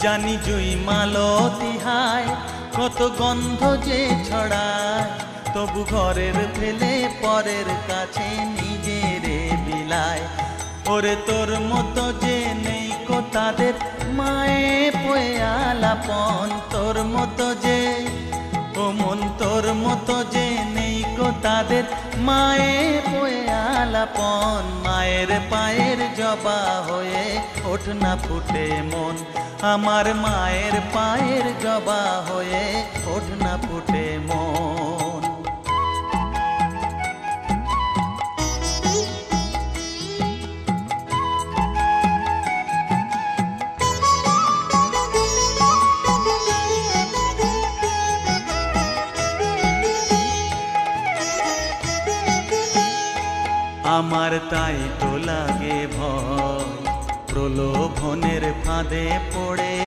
জানি জুই মালতী হায় কত গন্ধ যে ছড়ায়, তবু ঘরের ফেলে পরের কাছে নিজেরে বিলায়। ওরে তোর মতো যে নেই কো তাদের মায়ে পয়ে আলাপন, তোর মতো যে ও মন তোর মতো যে নেই কো তাদের মায়ে পয়ে আলাপন। মায়ের পায়ের জবা হয়ে ওঠ না ফুটে মন, আমার মায়ের পায়ের জবা হয়ে ওঠ না ফুটে মন। আমার তাই তো লাগে ভয় প্রলোভনের ফাঁদে পড়ে